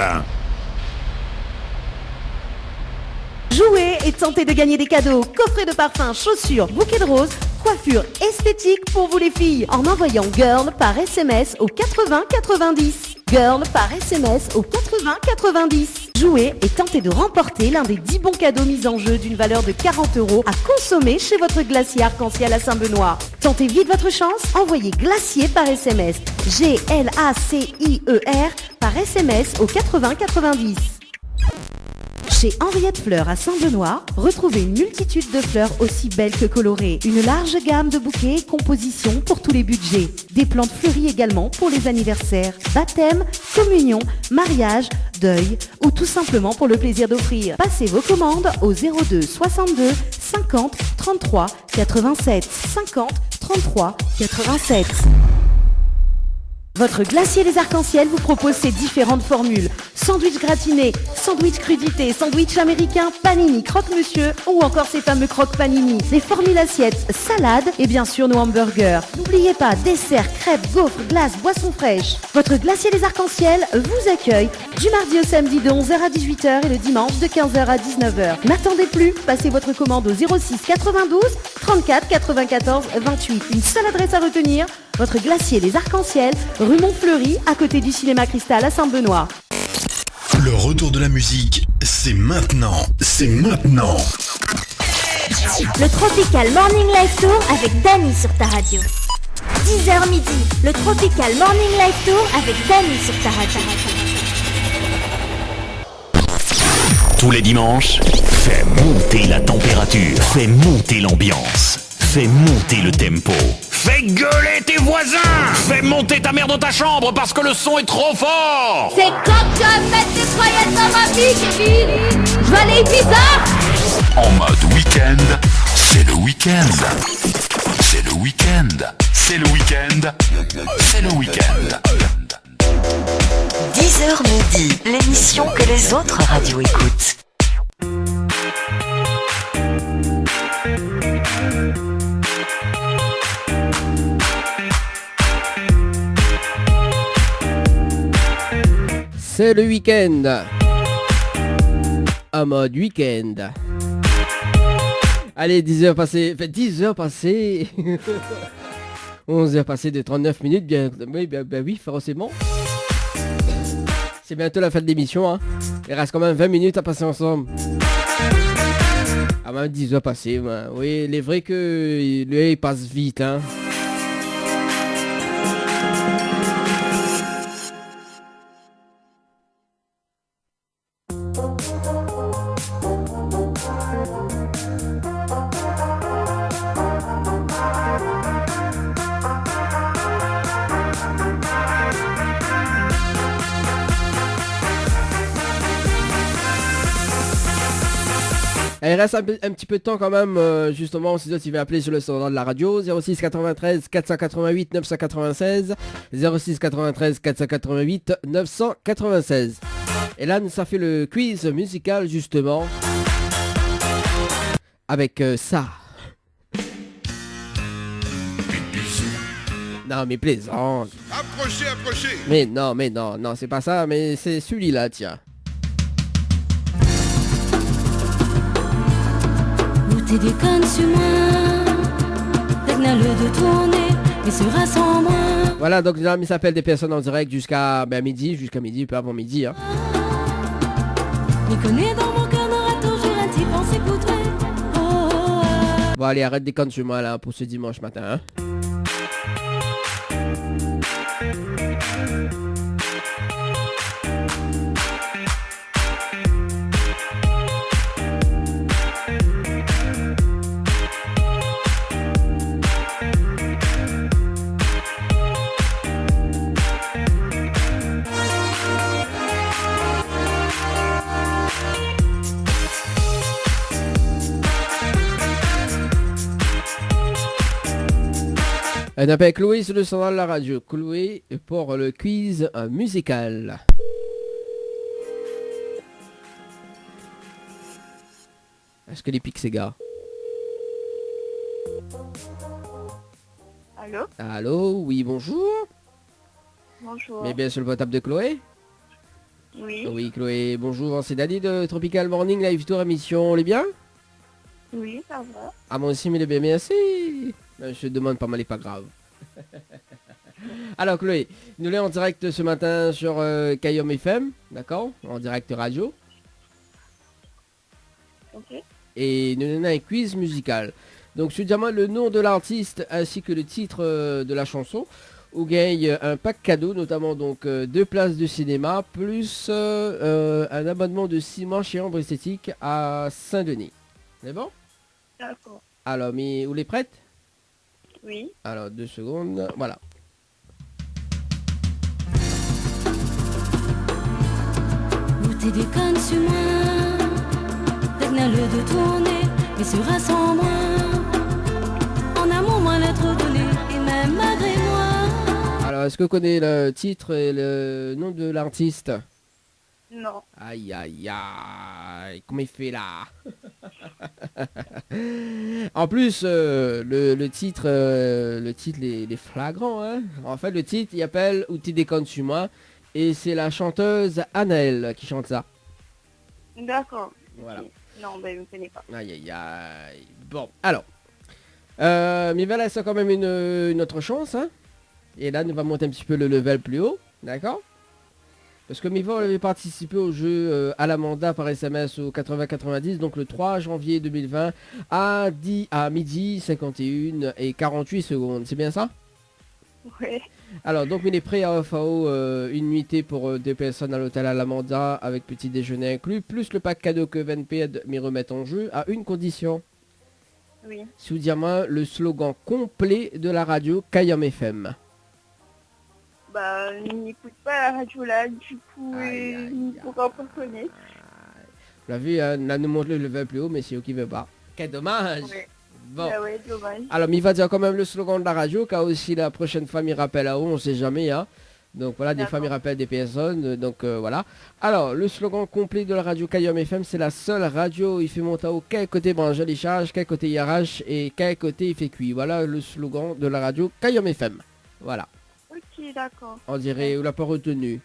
Jouez et tentez de gagner des cadeaux, coffrets de parfums, chaussures, bouquets de roses, coiffure esthétique pour vous les filles en envoyant GIRL par SMS au 80 90. GIRL par SMS au 80 90. Jouez et tentez de remporter l'un des 10 bons cadeaux mis en jeu d'une valeur de 40 € à consommer chez votre glacier arc-en-ciel à Saint-Benoît. Tentez vite votre chance, envoyez glacier par SMS, GLACIER par SMS au 80 90. Chez Henriette Fleurs à Saint-Benoît, retrouvez une multitude de fleurs aussi belles que colorées. Une large gamme de bouquets et compositions pour tous les budgets. Des plantes fleuries également pour les anniversaires, baptêmes, communions, mariages, deuil ou tout simplement pour le plaisir d'offrir. Passez vos commandes au 02 62 50 33 87 50 33 87. Votre glacier des arcs-en-ciel vous propose ces différentes formules. Sandwich gratiné, sandwich crudité, sandwich américain, panini, croque-monsieur ou encore ces fameux croque-panini. Les formules assiettes, salades et bien sûr nos hamburgers. N'oubliez pas, dessert, crêpes, gaufres, glaces, boissons fraîches. Votre glacier des arcs-en-ciel vous accueille du mardi au samedi de 11h à 18h et le dimanche de 15h à 19h. N'attendez plus, passez votre commande au 06 92 34 94 28. Une seule adresse à retenir, votre glacier des arcs-en-ciel, rue Montfleury, à côté du cinéma Cristal à Saint-Benoît. Le retour de la musique, c'est maintenant. Le Tropical Morning Live Tour avec Dany sur ta radio. 10h midi, le Tropical Morning Live Tour avec Dany sur ta radio. Tous les dimanches, fais monter la température, fais monter l'ambiance, fais monter le tempo. Fais gueuler tes voisins! Fais monter ta mère dans ta chambre parce que le son est trop fort! C'est quand tu vas mettre tes croyettes dans ma vie, Kevin! Je vais aller Ibiza! En mode week-end, c'est le week-end. C'est le week-end. C'est le week-end. C'est le week-end. 10h midi, l'émission que les autres radios écoutent. C'est le week-end. En mode week-end. Allez, 10h passées. 10h passées. 11h passées de 39 minutes. Bien, oui, forcément. C'est bientôt la fin de l'émission. Hein. Il reste quand même 20 minutes à passer ensemble. Ah, même 10 heures passées, ouais. Oui, il est vrai que lui, il passe vite, hein. Il reste un petit peu de temps quand même, justement, si tu veux appeler sur le standard de la radio, 06 93 488 996, 06 93 488 996. Et là, ça fait le quiz musical, justement, avec ça. Non, mais plaisante. Approchez. Mais non, c'est pas ça, mais c'est celui-là, tiens. T'es déconne sur moi, le de tourner et sera sans moi. Voilà, donc là, il s'appelle des personnes en direct jusqu'à midi, peu avant midi. Hein. Mais connais dans mon cœur n'aura toujours un petit pensée pour toi. Bon, allez, arrête des connes sur moi là pour ce dimanche matin. Hein. On appelle Chloé sur le standard de la radio. Chloé pour le quiz musical. Est-ce que les pics c'est gars? Allô? Allô, oui, bonjour. Bonjour. Mais bien sur le portable de Chloé? Oui. Oui, Chloé, bonjour. C'est Dani de Tropical Morning Live Tour émission. On est bien? Oui, ça va. Ah, moi aussi, mais bien, merci. Je te demande pas mal, et pas grave. Alors, Chloé, nous sommes en direct ce matin sur Kayom FM, d'accord? En direct radio. Ok. Et nous avons un quiz musical. Donc, je dis moi le nom de l'artiste ainsi que le titre de la chanson. Où gagne un pack cadeau, notamment donc 2 places de cinéma, plus un abonnement de 6 mois chez Ambre Esthétique à Saint-Denis. C'est bon? D'accord. Alors, mais vous les prête? Oui. Alors, 2 secondes, voilà. Où t'es déconne sur moi, le de tourner et sera sans moi. En amour, moi l'être donné et même malgré moi. Alors, est-ce que vous connaissez le titre et le nom de l'artiste? Non. Aïe, aïe, aïe. Comment il fait là? En plus, le titre, il est flagrant. Hein, en fait, le titre, il appelle Où tu déconnes sur moi. Et c'est la chanteuse Annelle qui chante ça. D'accord. Voilà. Okay. Non, ben, je ne connais pas. Aïe, aïe, aïe. Bon, alors. Mais voilà, c'est quand même une autre chance. Hein. Et là, nous va monter un petit peu le level plus haut. D'accord? Parce que Miva avait participé au jeu à la mandat par SMS au 80-90, donc le 3 janvier 2020 à midi 51 et 48 secondes. C'est bien ça? Oui. Alors, donc il est prêt à FAO une nuitée pour 2 personnes à l'hôtel à la mandat avec petit déjeuner inclus, plus le pack cadeau que Venped m'y remettent en jeu à une condition. Oui. Si vous dites moi le slogan complet de la radio Kayom FM. Bah, il n'écoute pas la radio là, du coup, il ne pourra pas connaître. Vous l'avez vu, hein, là nous montre le level plus haut, mais c'est eux qui veut pas. Quel dommage. Ouais. Bon. Ah ouais, dommage. Alors, il va dire quand même le slogan de la radio, car aussi la prochaine fois, il rappelle à eux, on sait jamais. Hein. Donc voilà, des fois, il rappelle des personnes. Donc voilà. Alors, le slogan complet de la radio Kayom FM, c'est la seule radio, il fait monter au quel côté branche les charges, quel côté il arrache et quel côté il fait cuit. Voilà le slogan de la radio Kayom FM. Voilà. Ok, d'accord. On dirait, on l'a pas retenu.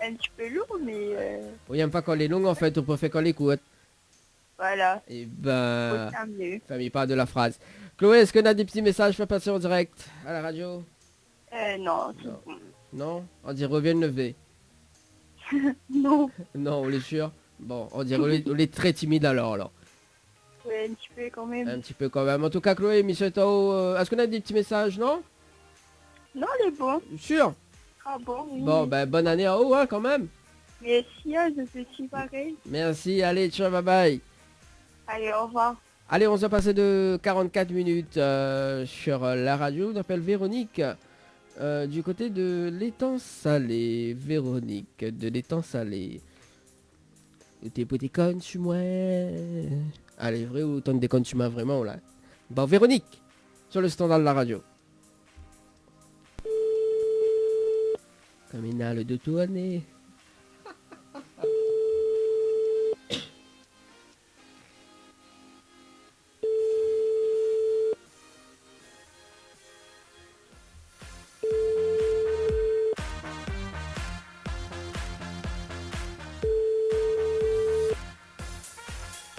Un petit peu lourd, mais... On n'aime pas quand les longues, en fait, on préfère quand les courtes. Voilà. Et ben... mieux. Famille, pas de la phrase. Chloé, est-ce qu'on a des petits messages à passer en direct à la radio? Non. Non. On dirait revienne lever. Non. Non, on est sûr. Bon, on dirait on est très timide alors. Ouais, un petit peu quand même. Un petit peu quand même. En tout cas, Chloé, Michel Tao, est-ce qu'on a des petits messages, non? Non, elle est bon. Sûr? Ah bon, oui. Bon, ben bonne année en haut, hein, quand même. Merci, hein, je te suis pareil. Merci, allez, ciao, bye bye. Allez, au revoir. Allez, on s'est passé de 44 minutes sur la radio. On appelle Véronique du côté de l'étang salé. Véronique de l'étang salé. T'es pour déconnes sur moi. Allez, vrai ou t'en déconnes sur moi vraiment là. Bon, Véronique, sur le standard de la radio. Comme il a le de tourner.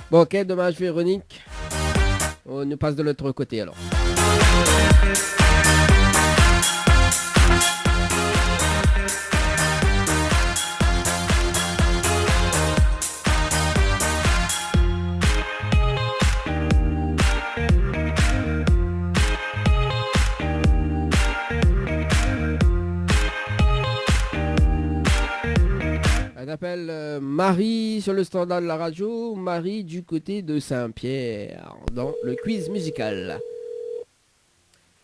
Bon, ok, dommage Véronique. On nous passe de l'autre côté alors. On appelle Marie sur le standard de la radio, Marie du côté de Saint-Pierre, dans le quiz musical.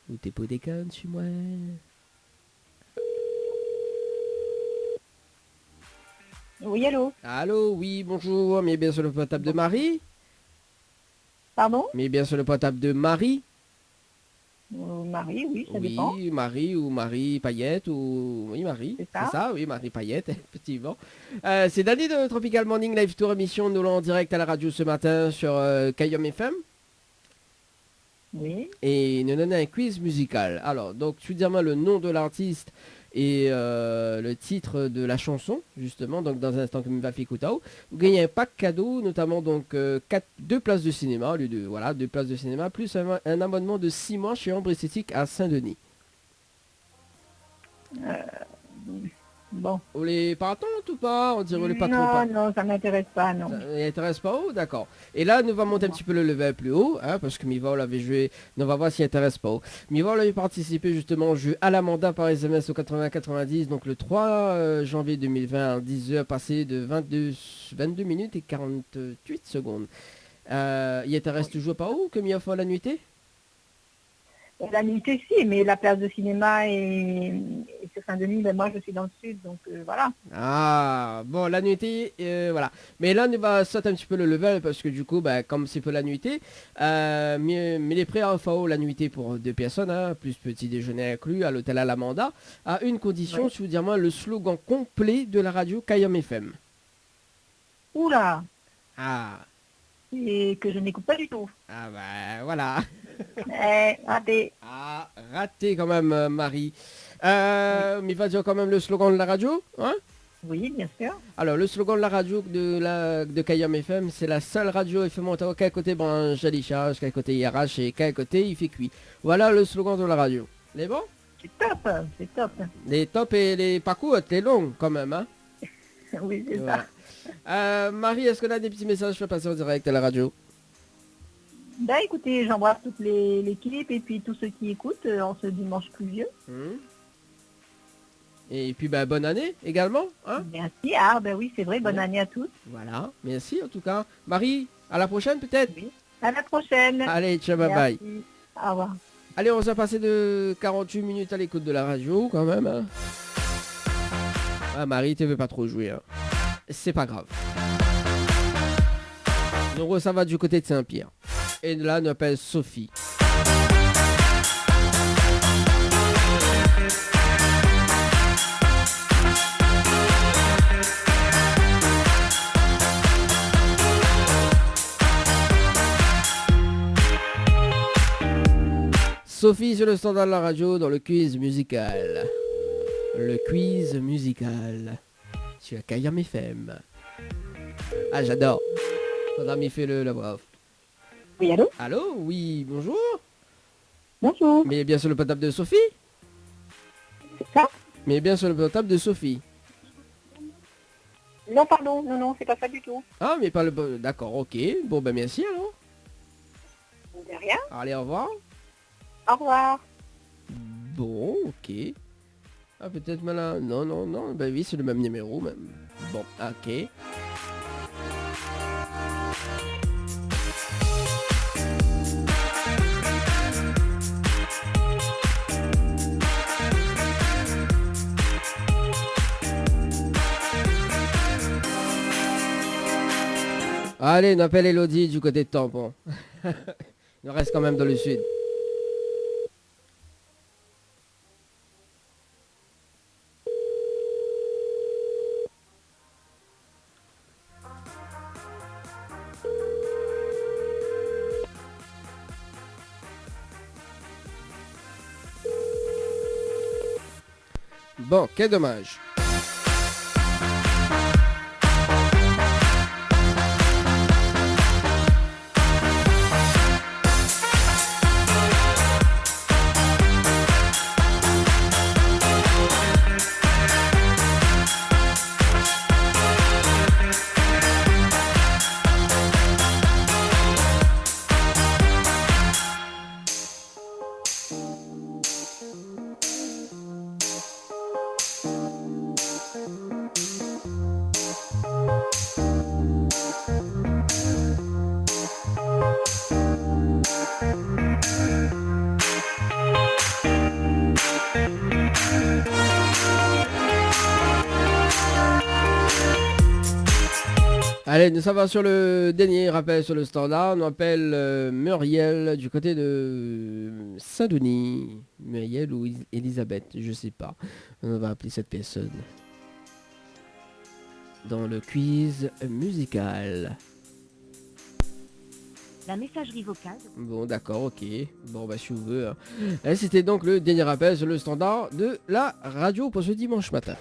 Où t'es pour des cannes sur moi? Oui, allô? Allô, oui, bonjour, mais bien sur le portable de Marie? Pardon? Mais bien sur le portable de Marie? Marie, oui, ça dépend. Oui, Marie ou Marie Payette ou... Oui, Marie. C'est ça? C'est ça, oui, Marie Payette, effectivement. C'est Danny de Tropical Morning Live Tour émission. Nous l'avons en direct à la radio ce matin sur Kayom FM. Oui. Et nous donnons un quiz musical. Alors, donc, tu dis moi le nom de l'artiste et le titre de la chanson, justement. Donc, dans un instant, comme il va faire écouter, vous gagnez un pack cadeau, notamment donc 2 places de cinéma, au lieu de, voilà, 2 places de cinéma, plus un abonnement de 6 mois chez Ambre Esthétique à Saint-Denis. Bon. Vous les pas attendre ou pas? On dirait les pas trop pas. Non, ça m'intéresse pas, non. Ça n'intéresse pas haut, d'accord. Et là, nous allons monter un petit peu le level plus haut, hein, parce que Mivol avait joué, on va voir s'il intéresse pas haut. Mivol avait participé justement au jeu à la mandat par SMS au 80-90, donc le 3 janvier 2020 à 10h, passé de 22 minutes et 48 secondes. Il intéresse toujours pas haut que Mivol la nuitée? La nuitée, si, mais la place de cinéma et sur Saint-Denis, ben moi je suis dans le sud, donc voilà. Ah, bon, la nuitée, voilà. Mais là, on va sauter un petit peu le level, parce que du coup, bah, comme c'est pour la nuitée, mais les prix à FAO, la nuitée pour 2 personnes, hein, plus petit déjeuner inclus, à l'hôtel à l'Amanda, à une condition, Ouais. si vous dire moi, le slogan complet de la radio Kayom FM. Oula, Ah, et que je n'écoute pas du tout. ah bah, voilà. Raté. Ah, raté quand même, Marie. Mais il va dire quand même le slogan de la radio, hein? Oui, bien sûr. Alors, le slogan de la radio de Kayom FM, c'est la seule radio FM Ottawa qu'à côté branche à l'icharge, qu'à côté IRH et qu'à côté il fait cuit. Voilà le slogan de la radio. Les bons? C'est top, c'est top. Les tops et les pas courts, les longs quand même, hein? Oui, c'est Voilà. Marie, est-ce qu'on a des petits messages je peux passer en direct à la radio? Ben écoutez, j'embrasse toute l'équipe et puis tous ceux qui écoutent en ce dimanche pluvieux. Et puis, bah, bonne année également, hein? Merci, ah ben oui, c'est vrai, bonne année à tous. Voilà, merci en tout cas. Marie, à la prochaine peut-être? Oui. À la prochaine. Allez, ciao, bye bye. Merci. Au revoir. Allez, on s'est passé de 48 minutes à l'écoute de la radio quand même. Hein. Ah, Marie, tu veux pas trop jouer. Hein. C'est pas grave. Donc, ça va du côté de Saint-Pierre. Et là, on appelle Sophie. Sophie sur le standard de la radio dans le quiz musical. Le quiz musical sur Kayam FM. Ah, j'adore. Quand Ami fait la voix off. Oui, allô? Allô? Oui, bonjour. Bonjour. Mais bien sur le portable de Sophie? C'est ça? Mais bien sur le portable de Sophie. Non, pardon, non, c'est pas ça du tout. Ah, mais pas le... D'accord, ok. Bon, ben merci alors. rien. Allez, au revoir. Au revoir. Bon, ok. Ah, peut-être malin. Non, non, non. Bah oui, c'est le même numéro même. Bon, ok. Allez, on appelle Elodie du côté de Tampon. Il reste quand même dans le sud. Bon, quel dommage. Allez, nous sommes sur le dernier rappel sur le standard. On appelle Muriel du côté de Saint-Denis. Muriel ou Elisabeth, je sais pas. On va appeler cette personne. Dans le quiz musical. La messagerie vocale. Bon, d'accord, ok. Bon, bah, si vous veux. Hein. C'était donc le dernier rappel sur le standard de la radio pour ce dimanche matin.